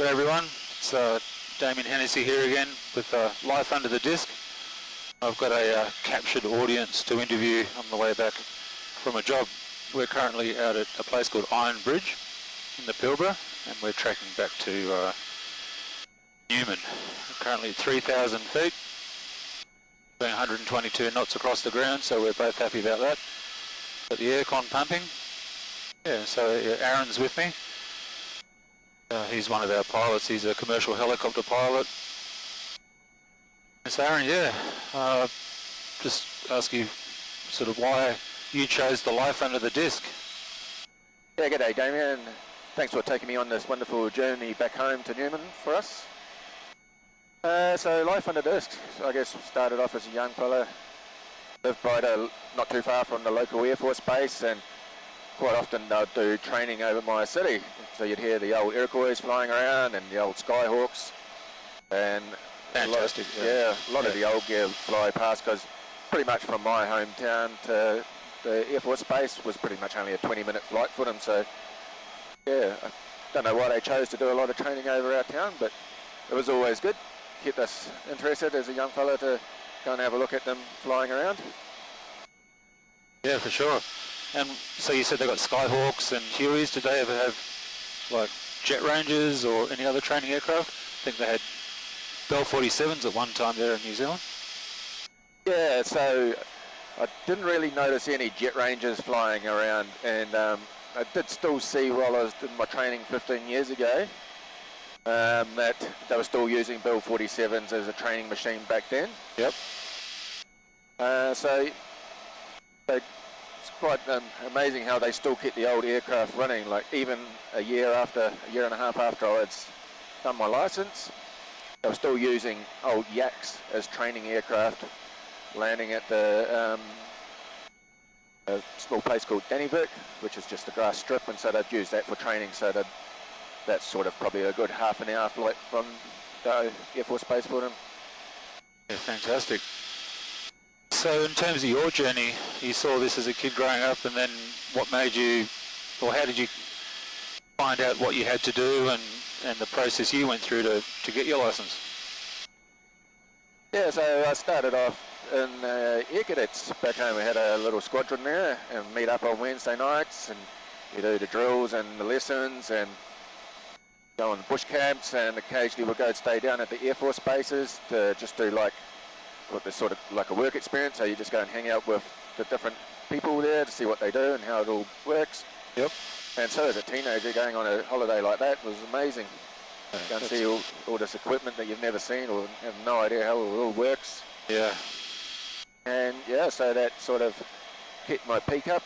G'day everyone, it's Damien Hennessy here again with Life Under the Disc. I've got a captured audience to interview on the way back from a job. We're currently out at a place called Iron Bridge in the Pilbara, and we're tracking back to Newman. We're currently at 3,000 feet, doing 122 knots across the ground, so we're both happy about that. Got the aircon pumping. Yeah, so Aaron's with me. He's one of our pilots. He's a commercial helicopter pilot. So Aaron, just ask you sort of why you chose the Life Under the Disc. Yeah, g'day Damien. Thanks for taking me on this wonderful journey back home to Newman for us. So Life Under the Disc, I guess started off as a young fella, lived not too far from the local Air Force base, and quite often I'd do training over my city. So you'd hear the old Iroquois flying around and the old Skyhawks, and fantastic. A lot of the old gear fly past, because pretty much from my hometown to the Air Force base was pretty much only a 20-minute flight for them. So yeah, I don't know why they chose to do a lot of training over our town, but it was always good. Kept us interested as a young fella to go and have a look at them flying around. Yeah, for sure. And so you said they got Skyhawks and Hueys. Did they ever have like jet rangers or any other training aircraft? I think they had Bell 47s at one time there in New Zealand. Yeah, so I didn't really notice any jet rangers flying around, and I did still see while I was doing my training 15 years ago that they were still using Bell 47s as a training machine back then. Yep. So it's quite amazing how they still keep the old aircraft running. Like even a year and a half after I'd done my license, they were still using old yaks as training aircraft, landing at the a small place called Dannyvik, which is just a grass strip, and so they'd use that for training. So that's sort of probably a good half an hour flight from the Air Force base for them. Yeah, fantastic. So in terms of your journey, you saw this as a kid growing up, and then what made you, or how did you find out what you had to do and the process you went through to get your license? Yeah, so I started off in Air Cadets back home. We had a little squadron there and meet up on Wednesday nights, and you do the drills and the lessons and go on bush camps, and occasionally we'll go stay down at the Air Force bases to just do like sort of like a work experience. So you just go and hang out with the different people there to see what they do and how it all works. Yep. And so as a teenager, going on a holiday like that was amazing. Go and see all this equipment that you've never seen or have no idea how it all works. Yeah. And yeah, so that sort of kept my peak up.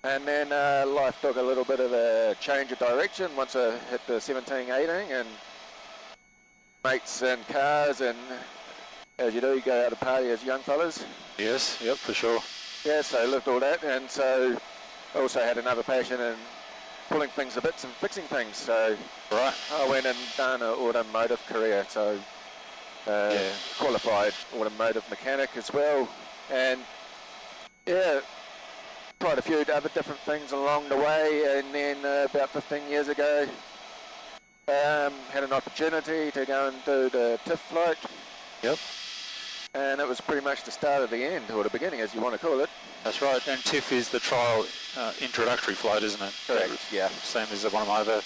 And then life took a little bit of a change of direction once I hit the 17, 18, and mates and cars, and as you do, you go out to party as young fellas. Yes, yep, for sure. Yeah, so lived all that, and so I also had another passion in pulling things to bits and fixing things. So right. I went and done an automotive career, so qualified automotive mechanic as well, and yeah, tried a few other different things along the way, and then about 15 years ago had an opportunity to go and do the TIFF flight. Yep. And it was pretty much the start of the end, or the beginning, as you want to call it. That's right, and TIFF is the trial introductory flight, isn't it? Correct, yeah. Same as the one of my other.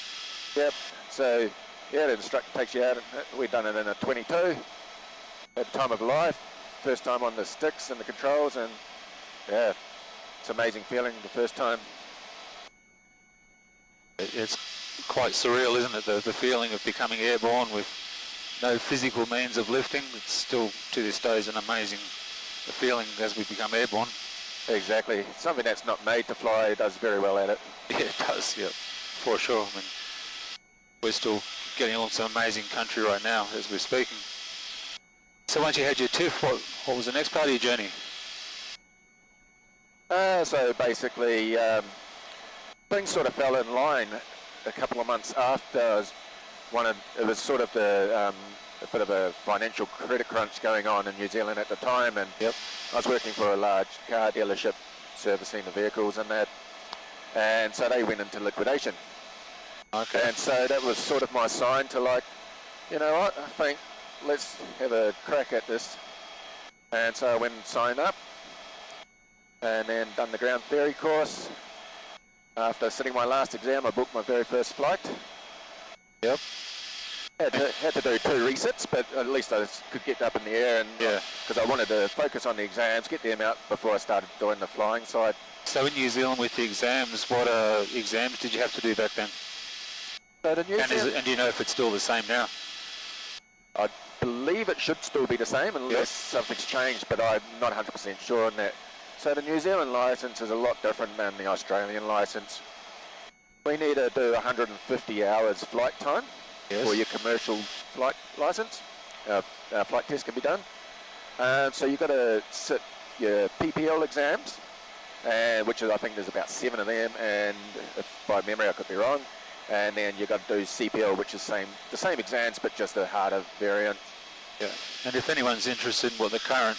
Yep, so yeah, the instructor takes you out, we'd done it in a 22 at the time of life, first time on the sticks and the controls, and yeah, it's an amazing feeling the first time. It's quite surreal, isn't it, the feeling of becoming airborne with no physical means of lifting. It's still, to this day, is an amazing feeling as we become airborne. Exactly. Something that's not made to fly does very well at it. Yeah, it does, yeah, for sure. I mean, we're still getting along some amazing country right now as we're speaking. So once you had your TIFF, what was the next part of your journey? So basically, things sort of fell in line a couple of months after it was sort of a bit of a financial credit crunch going on in New Zealand at the time, and yep. I was working for a large car dealership servicing the vehicles and that, and so they went into liquidation. Okay. And so that was sort of my sign to like, you know what, I think let's have a crack at this. And so I went and signed up and then done the ground theory course. After sitting my last exam, I booked my very first flight. Yep. Had to do 2 resits, but at least I could get up in the air, and because I wanted to focus on the exams, get them out before I started doing the flying side. So in New Zealand with the exams, what exams did you have to do back then? So the New Zealand, and do you know if it's still the same now? I believe it should still be the same unless something's changed, but I'm not 100% sure on that. So the New Zealand licence is a lot different than the Australian licence. We need to do 150 hours flight time for your commercial flight licence. Flight test can be done. So you've got to sit your PPL exams, which is, I think there's about 7 of them, and if by memory I could be wrong. And then you've got to do CPL, which is the same exams, but just a harder variant. Yeah. And if anyone's interested in what the current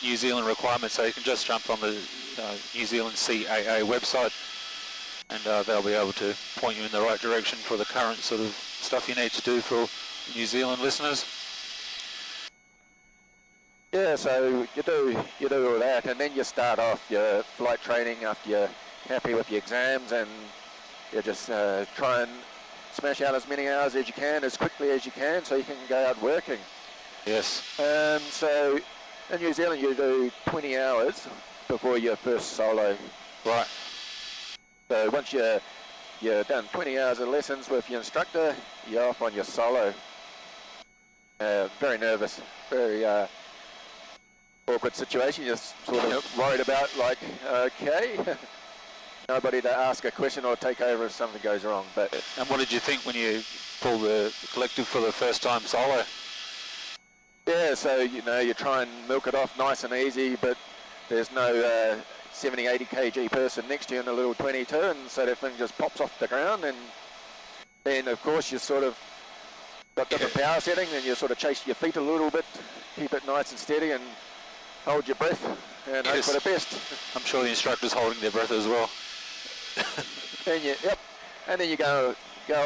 New Zealand requirements are, you can just jump on the New Zealand CAA website, and they'll be able to point you in the right direction for the current sort of stuff you need to do for New Zealand listeners. Yeah, so you do all that, and then you start off your flight training after you're happy with your exams, and you just try and smash out as many hours as you can, as quickly as you can, so you can go out working. Yes. So in New Zealand you do 20 hours before your first solo. Right. So once you're done 20 hours of lessons with your instructor, you're off on your solo. Very nervous, very awkward situation. You're sort of worried about, like, okay, nobody to ask a question or take over if something goes wrong. But and what did you think when you pulled the collective for the first time solo? yeah, so you try and milk it off nice and easy, but there's no 70, 80 kg person next to you in a little 22, and so that thing just pops off the ground, and then of course you sort of got different power settings, and you sort of chase your feet a little bit, keep it nice and steady, and hold your breath, and hope for the best. I'm sure the instructor's holding their breath as well. And then you go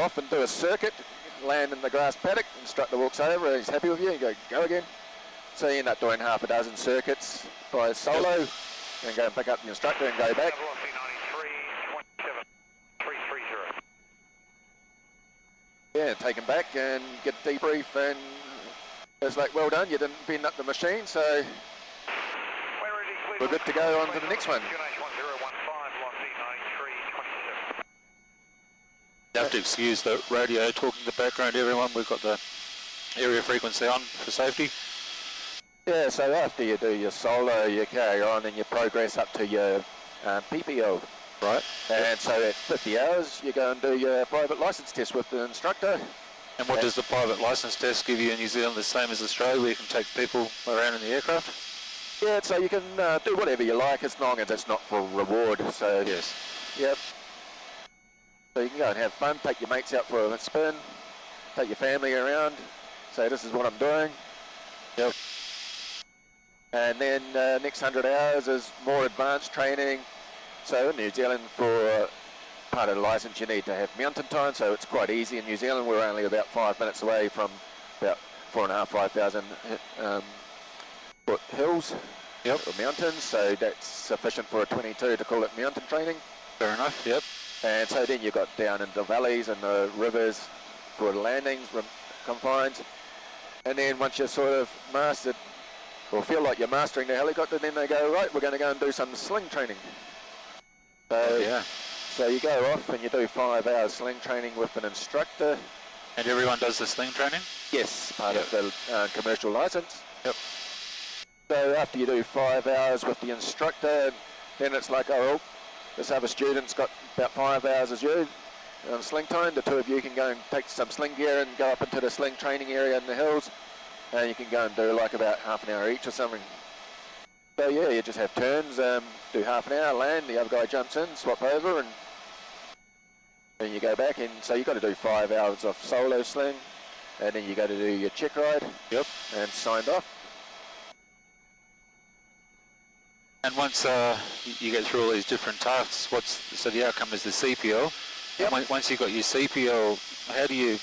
off and do a circuit, land in the grass paddock, instructor walks over, he's happy with you, you go again. So you end up doing half a dozen circuits by solo, and go and pick up the instructor and go back. Yeah, and take him back and get a debrief, and it's like, well done, you didn't bend up the machine, so we're good to go on to the next one. You have to excuse the radio talking in the background, everyone. We've got the area frequency on for safety. Yeah, so after you do your solo, you carry on and you progress up to your PPL. Right. And so at 50 hours, you go and do your private license test with the instructor. And what does the private license test give you in New Zealand, the same as Australia, where you can take people around in the aircraft? Yeah, so you can do whatever you like as long as it's not for reward. So yes. Yep. So you can go and have fun, take your mates out for a spin, take your family around, say this is what I'm doing. Yep. And then next 100 hours is more advanced training. So in New Zealand, for part of the license, you need to have mountain time, so it's quite easy. In New Zealand, we're only about 5 minutes away from about 5,000 foot hills or mountains, so that's sufficient for a 22 to call it mountain training. Fair enough, yep. And so then you got down into the valleys and the rivers for the landings, confines. And then once you're sort of mastered, or feel like you're mastering the helicopter, then they go, right, we're going to go and do some sling training. So, so you go off and you do 5 hours sling training with an instructor. And everyone does the sling training? Yes, part of the commercial license. Yep. So after you do 5 hours with the instructor, then it's like, oh, well, this other student's got about 5 hours as you on sling time. The two of you can go and take some sling gear and go up into the sling training area in the hills, and you can go and do like about half an hour each or something. So yeah, you just have turns, do half an hour, land, the other guy jumps in, swap over, and then you go back, and so you've got to do 5 hours of solo sling, and then you got to do your check ride. Yep. And signed off. And once you get through all these different tasks, so the outcome is the CPL. Yep. And once you got your CPL, how do you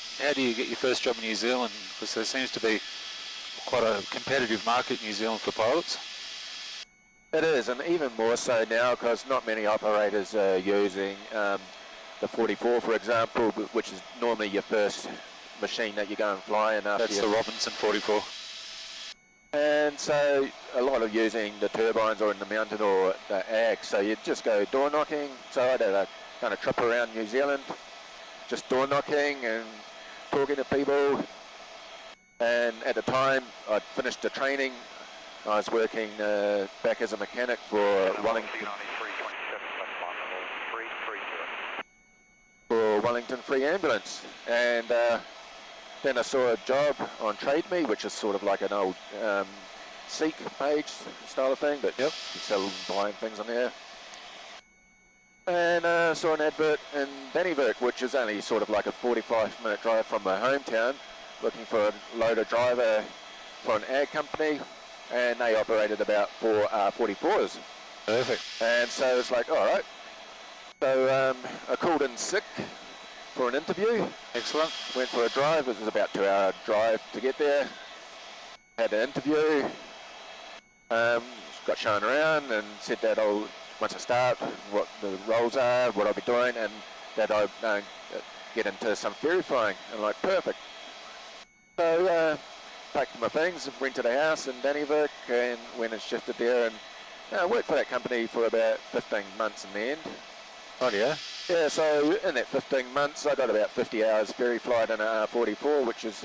get your first job in New Zealand? Because there seems to be quite a competitive market in New Zealand for pilots. It is, and even more so now because not many operators are using the 44, for example, which is normally your first machine that you go and fly in after. That's the Robinson 44. And so a lot of using the turbines or in the mountain or the ag, so you just go door knocking. So I did a kind of trip around New Zealand, just door knocking and talking to people. And at the time I'd finished the training, I was working back as a mechanic for Wellington Free Ambulance, and then I saw a job on Trade Me, which is sort of like an old Seek page style of thing, but yep, you sell buying things on there. And saw an advert in Dannevirke, which is only sort of like a 45-minute drive from my hometown, looking for a loader driver for an ag company, and they operated about 4 R44s. Perfect. And so it's like, all right. So I called in sick for an interview. Excellent. Went for a drive. It was about a 2-hour drive to get there. Had an interview. Got shown around and said that once I start, what the roles are, what I'll be doing, and that I'll get into some ferry flying. And like, perfect. So packed my things, rented a house in Dannevirke, and went and shifted there, and I worked for that company for about 15 months in the end. Oh yeah? Yeah, so in that 15 months I got about 50 hours ferry flight in a R44, which is,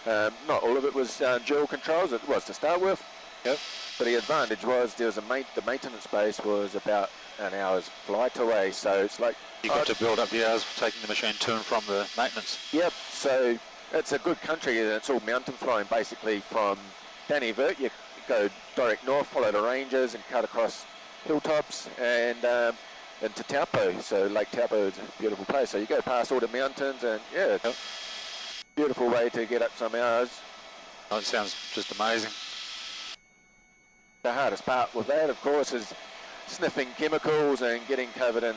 not all of it was dual controls, it was to start with. Yep. But the advantage was there was the maintenance base was about an hour's flight away, so it's like... You got to build up the hours taking the machine to and from the maintenance. Yep, so it's a good country, and it's all mountain flying basically from Dannevirke. You go direct north, follow the ranges and cut across hilltops and into Taupo. So Lake Taupo is a beautiful place. So you go past all the mountains and yeah, it's a beautiful way to get up some hours. Oh, it sounds just amazing. The hardest part with that, of course, is sniffing chemicals and getting covered in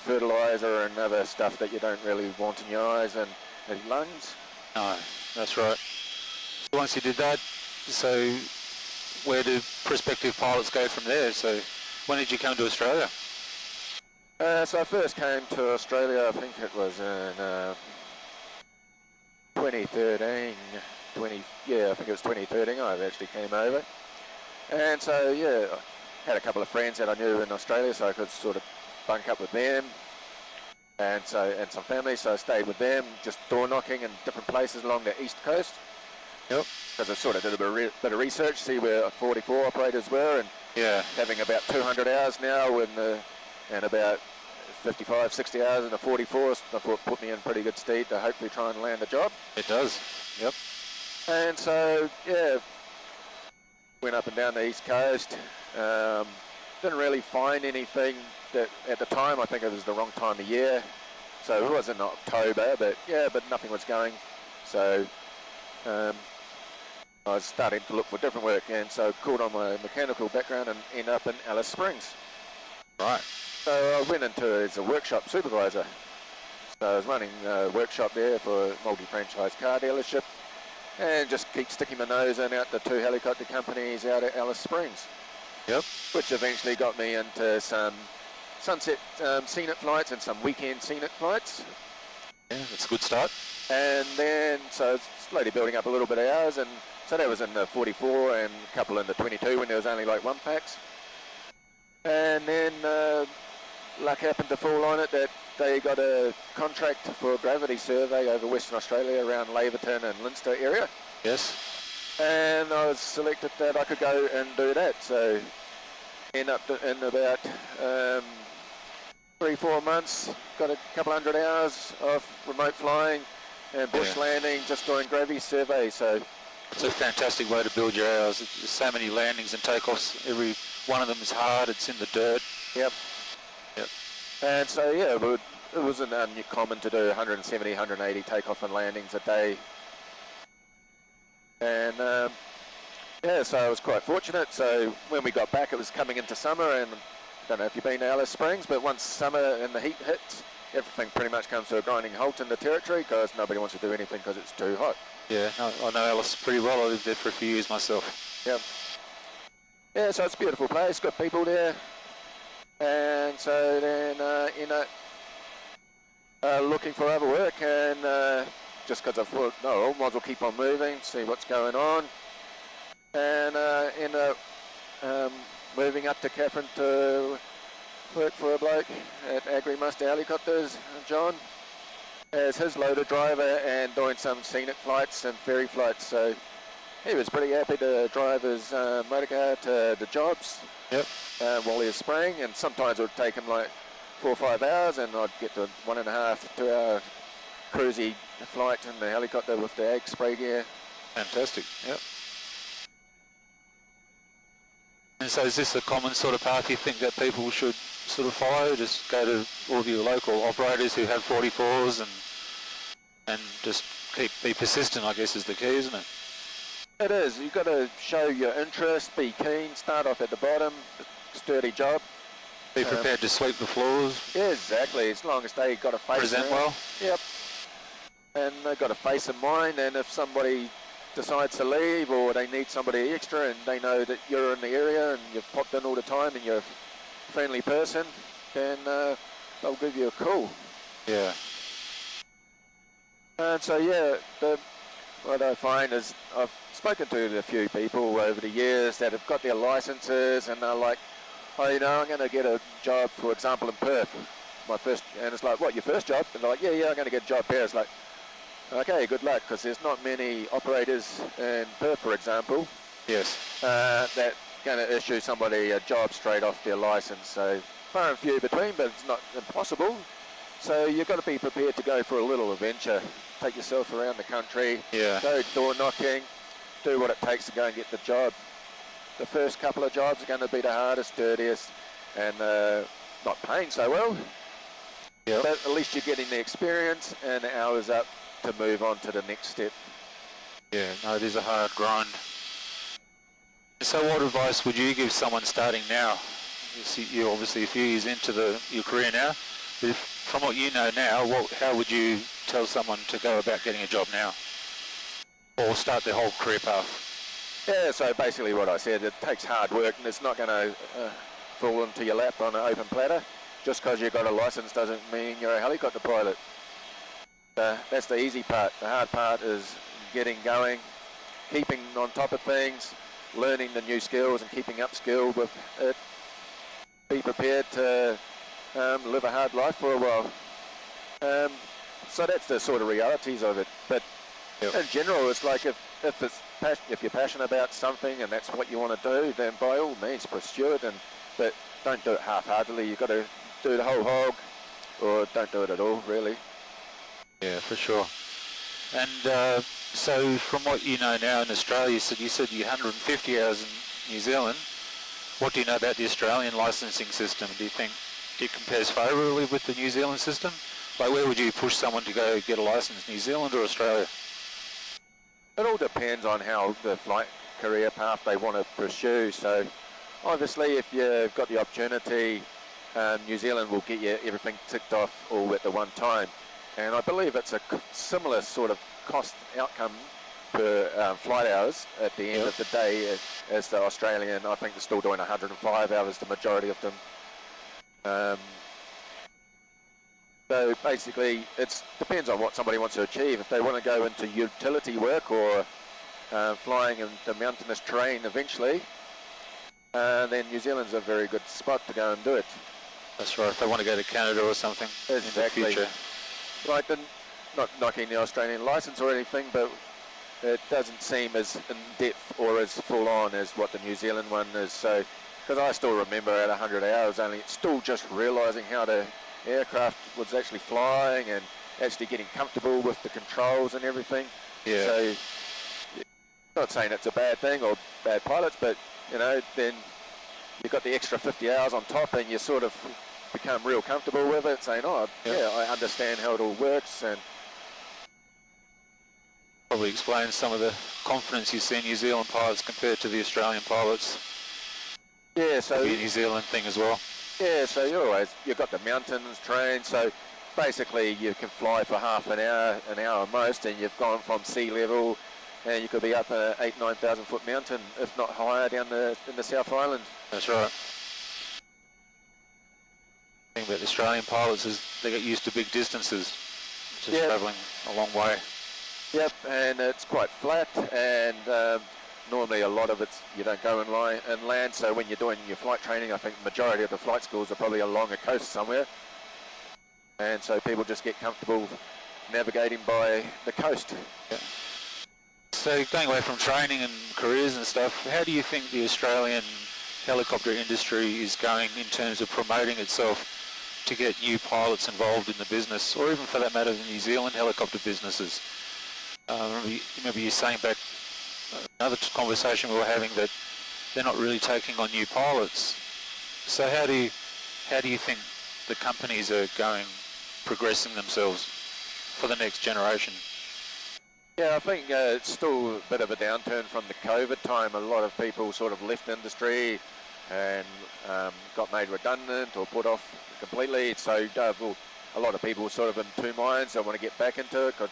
fertiliser and other stuff that you don't really want in your eyes and lungs. No, that's right. So once you did that, so where do prospective pilots go from there? So when did you come to Australia? So I first came to Australia, I think it was in 2013, I think it was 2013 I actually came over. And so, yeah, I had a couple of friends that I knew in Australia, so I could sort of bunk up with them. And some family, so I stayed with them, just door knocking in different places along the east coast. Yep. Because I sort of did a bit of research, see where 44 operators were, and yeah, having about 200 hours now and about 55, 60 hours in the 44s, I thought put me in pretty good stead to hopefully try and land a job. It does. Yep. And so, yeah, went up and down the east coast. Didn't really find anything that at the time, I think it was the wrong time of year. So it was in October, but nothing was going. So I was starting to look for different work, and so called on my mechanical background and ended up in Alice Springs. Right. So I went into as a workshop supervisor. So I was running a workshop there for a multi-franchise car dealership, and just keep sticking my nose in out the 2 helicopter companies out at Alice Springs. Yep. Which eventually got me into some sunset scenic flights and some weekend scenic flights. Yeah, that's a good start. And then, so slowly building up a little bit of hours, and so that was in the 44 and a couple in the 22 when there was only like 1 packs. And then luck happened to fall on it that they got a contract for a gravity survey over Western Australia around Laverton and Leinster area. Yes. And I was selected that I could go and do that. So end up in about 3-4 months, got a couple hundred hours of remote flying and bush landing, just doing gravity surveys. So it's a fantastic way to build your hours. There's so many landings and takeoffs. Every one of them is hard. It's in the dirt. Yep. Yep. And so yeah, it wasn't uncommon to do 170, 180 takeoff and landings a day. And yeah, so I was quite fortunate. So when we got back, it was coming into summer, and I don't know if you've been to Alice Springs, but once summer and the heat hits, everything pretty much comes to a grinding halt in the territory because nobody wants to do anything because it's too hot. Yeah, no, I know Alice pretty well. I lived there for a few years myself. Yep. Yeah, so it's a beautiful place, got people there. And so then, looking for other work, and just because I thought, no, might as well keep on moving, see what's going on. And moving up to Catherine to work for a bloke at Agri-Muster Helicopters, John, as his loader driver and doing some scenic flights and ferry flights. So he was pretty happy to drive his motorcar to the jobs. Yep. While he was spraying, and sometimes it would take him like 4 or 5 hours, and I'd get to 1.5 to 2 hour cruisy flight in the helicopter with the ag spray gear. Fantastic. Yep. And so is this a common sort of path you think that people should sort of follow? Just go to all of your local operators who have 44s and just be persistent, I guess, is the key, isn't it? It is. You've got to show your interest, be keen, start off at the bottom, sturdy job. Be prepared to sweep the floors. Yeah, exactly. As long as they got a face. Present well. Yep. And they've got a face in mind, and if somebody decides to leave or they need somebody extra and they know that you're in the area and you've popped in all the time and you're a friendly person, then they'll give you a call. Yeah. And so, yeah, what I find is I've spoken to a few people over the years that have got their licenses and they're like, oh, you know, I'm going to get a job, for example, in Perth. My first, and it's like, what, your first job? And they're like, yeah, I'm going to get a job there. It's like, okay, good luck, because there's not many operators in Perth, for example. Yes. That going to issue somebody a job straight off their license. So far and few between, but it's not impossible. So you've got to be prepared to go for a little adventure. Take yourself around the country, go door knocking, do what it takes to go and get the job. The first couple of jobs are going to be the hardest, dirtiest, and not paying so well. Yep. But at least you're getting the experience and the hours up to move on to the next step. Yeah, no, it is a hard grind. So what advice would you give someone starting now? You're obviously a few years into your career now. From what you know now, how would you tell someone to go about getting a job now? Or start their whole career path? Yeah, so basically what I said, it takes hard work and it's not going to fall into your lap on an open platter. Just because you've got a license doesn't mean you're a helicopter pilot. That's the easy part. The hard part is getting going, keeping on top of things, learning the new skills and keeping up skill with it. Be prepared to live a hard life for a while. So that's the sort of realities of it. But in general, it's like if you're passionate about something and that's what you want to do, then by all means pursue it. But don't do it half-heartedly. You've got to do the whole hog, or don't do it at all, really. Yeah, for sure. And so from what you know now in Australia, you said you're 150 hours in New Zealand. What do you know about the Australian licensing system? Do you think it compares favourably with the New Zealand system? Like, where would you push someone to go get a license, New Zealand or Australia? It all depends on how the flight career path they want to pursue. So obviously if you've got the opportunity, New Zealand will get you everything ticked off all at the one time. And I believe it's a similar sort of cost outcome per flight hours at the end of the day as the Australian. I think they're still doing 105 hours, the majority of them. So basically it depends on what somebody wants to achieve. If they want to go into utility work or flying in the mountainous terrain eventually, then New Zealand's a very good spot to go and do it. That's right, if they want to go to Canada or something exactly. in the future. Like, not knocking the Australian license or anything, but it doesn't seem as in depth or as full on as what the New Zealand one is. So, because I still remember at 100 hours only, still just realising how the aircraft was actually flying and actually getting comfortable with the controls and everything. Yeah. So, not saying it's a bad thing or bad pilots, but you know, then you've got the extra 50 hours on top and you sort of become real comfortable with it, saying, oh, yeah, I understand how it all works. And probably explain some of the confidence you see in New Zealand pilots compared to the Australian pilots. Yeah, so the New Zealand thing as well. Yeah, so you've got the mountains, terrain, so basically you can fly for half an hour at most, and you've gone from sea level, and you could be up a 8,000-9,000 foot mountain, if not higher, down in the South Island. That's right. The thing about the Australian pilots is they get used to big distances, just travelling a long way. Yep, and it's quite flat, and normally a lot of it's you don't go and land, so when you're doing your flight training, I think the majority of the flight schools are probably along a coast somewhere, and so people just get comfortable navigating by the coast. Yeah. So going away from training and careers and stuff, how do you think the Australian helicopter industry is going in terms of promoting itself to get new pilots involved in the business, or even for that matter the New Zealand helicopter businesses? Remember you saying back another conversation we were having that they're not really taking on new pilots. So how do you think the companies are progressing themselves for the next generation? Yeah, I think it's still a bit of a downturn from the COVID time. A lot of people sort of left the industry and got made redundant or put off completely. So a lot of people sort of in two minds. They want to get back into it, 'cause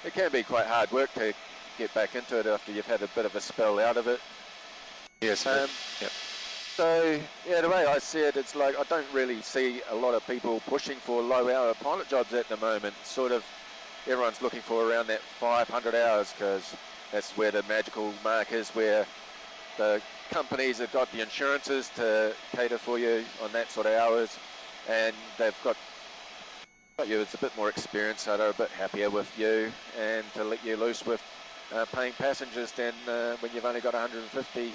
it can be quite hard work to get back into it after you've had a bit of a spell out of it. Yes. Yep. So yeah, the way I see it, it's like I don't really see a lot of people pushing for low-hour pilot jobs at the moment. Sort of everyone's looking for around that 500 hours, because that's where the magical mark is, where the companies have got the insurances to cater for you on that sort of hours, and they've got you as a bit more experienced, so they're a bit happier with you and to let you loose with paying passengers than when you've only got 150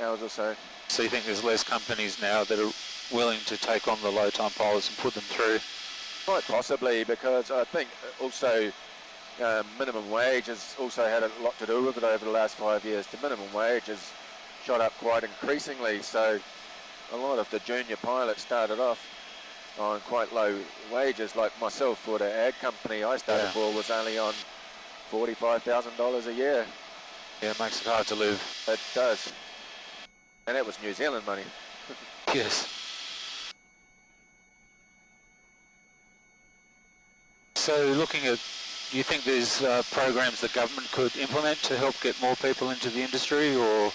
hours or so. So you think there's less companies now that are willing to take on the low-time pilots and put them through? Quite possibly, because I think also minimum wage has also had a lot to do with it over the last 5 years. The minimum wage has shot up quite increasingly, so a lot of the junior pilots started off on quite low wages. Like myself, for the ag company I started for, was only on $45,000 a year. Yeah, it makes it hard to live. It does. And that was New Zealand money. Yes. So looking at, do you think there's programs the government could implement to help get more people into the industry, or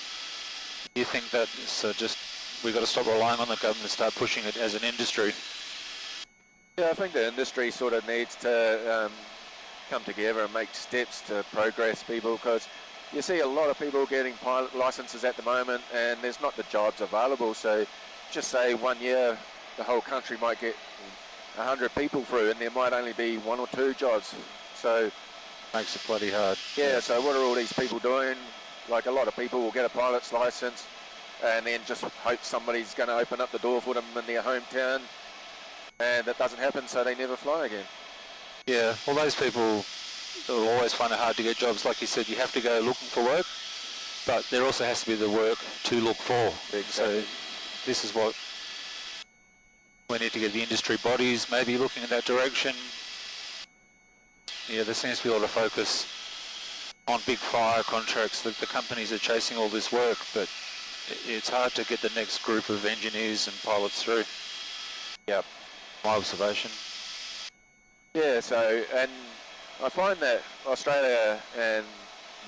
do you think that just we've got to stop relying on the government and start pushing it as an industry? Yeah, I think the industry sort of needs to come together and make steps to progress people, because you see a lot of people getting pilot licenses at the moment and there's not the jobs available. So just say 1 year the whole country might get 100 people through and there might only be 1 or 2 jobs. So makes it bloody hard. Yeah, so what are all these people doing? Like a lot of people will get a pilot's license and then just hope somebody's going to open up the door for them in their hometown, and that doesn't happen, so they never fly again. Yeah, well, those people will always find it hard to get jobs. Like you said, you have to go looking for work, but there also has to be the work to look for. Exactly. So this is what we need to get the industry bodies maybe looking in that direction. Yeah, there seems to be a lot of focus on big fire contracts. The companies are chasing all this work, but it's hard to get the next group of engineers and pilots through. Yeah, my observation. Yeah, so, and I find that Australia and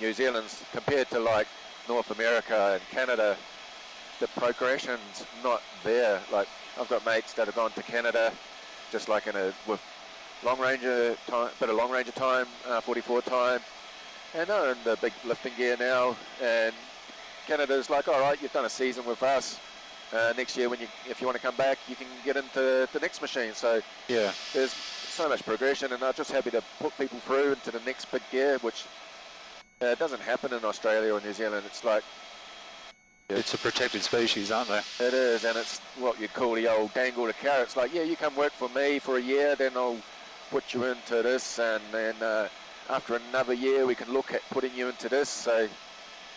New Zealand's, compared to like North America and Canada, the progression's not there. Like I've got mates that have gone to Canada, just like with long ranger time, bit of long ranger time, 44 time, and they're in the big lifting gear now. And Canada's like, all right, you've done a season with us. Next year, if you want to come back, you can get into the next machine. So yeah, there's so much progression, and I'm just happy to put people through into the next big gear, which doesn't happen in Australia or New Zealand. It's like it's a protected species, aren't they? It is, and it's what you'd call the old dangle the carrot. It's like, yeah, you come work for me for a year, then I'll put you into this, and then after another year, we can look at putting you into this. So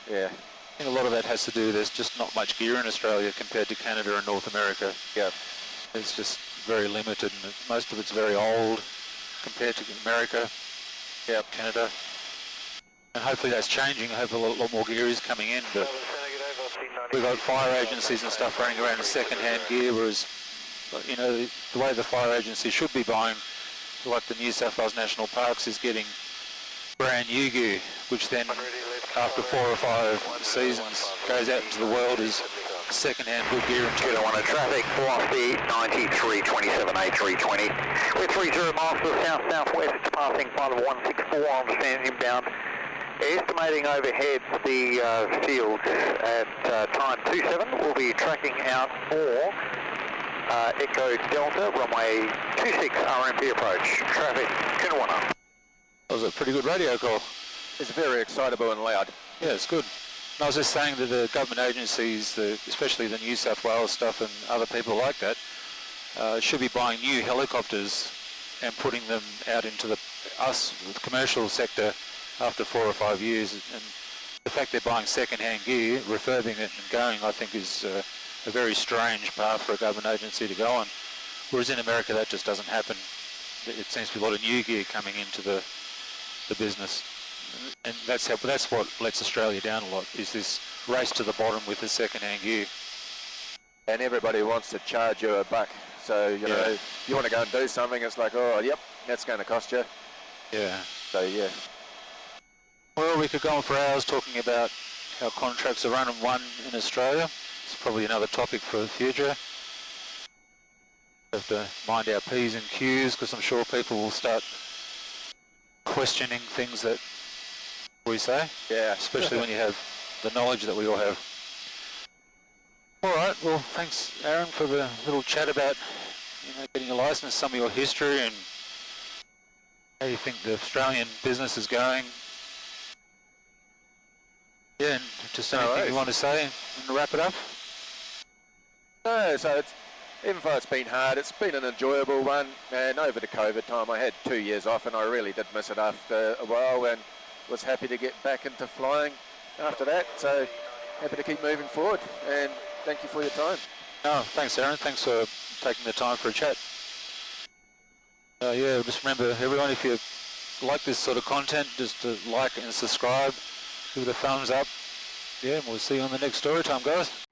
yeah. I think a lot of that has to do, there's just not much gear in Australia compared to Canada and North America. Yeah. It's just very limited, and most of it's very old compared to America, Canada. And hopefully that's changing. I hope a lot more gear is coming in, but we've got fire agencies and stuff running around in second-hand gear, whereas you know, the way the fire agency should be buying, like the New South Wales National Parks is getting brand new gear, which then after 4 or 5 seasons goes out into the world as second-hand good gear. Kilo 1 traffic, velocity 9327 A320. We're 30 miles to the south-southwest, passing flight level 164, I'm standing inbound. Estimating overhead the fields at time 27, we'll be tracking out for Echo Delta, runway 26 RMP approach. Traffic, Kilo 1. That was a pretty good radio call. It's very excitable and loud. Yeah, it's good. And I was just saying that the government agencies, especially the New South Wales stuff and other people like that, should be buying new helicopters and putting them out into the commercial sector after 4 or 5 years. And the fact they're buying second-hand gear, refurbing it and going, I think is a very strange path for a government agency to go on. Whereas in America that just doesn't happen. It seems to be a lot of new gear coming into the business. And that's what lets Australia down a lot, is this race to the bottom with the second-hand gear. And everybody wants to charge you a buck. So, you know, you want to go and do something, it's like, oh, yep, that's going to cost you. Yeah. So, yeah. Well, we could go on for hours talking about how contracts are run and won in Australia. It's probably another topic for the future. We have to mind our P's and Q's, because I'm sure people will start questioning things that we say. Yeah. Especially when you have the knowledge that we all have. All right, well, thanks, Aaron, for the little chat about, you know, getting a license, some of your history and how you think the Australian business is going. Yeah, and just anything you want to say and wrap it up? No, so even though it's been hard, it's been an enjoyable one, and over the COVID time I had 2 years off and I really did miss it after a while, and was happy to get back into flying after that, so happy to keep moving forward, and thank you for your time. No, thanks Aaron, thanks for taking the time for a chat. Yeah, just remember everyone, if you like this sort of content, just to like and subscribe, give it a thumbs up. Yeah, and we'll see you on the next story time, guys.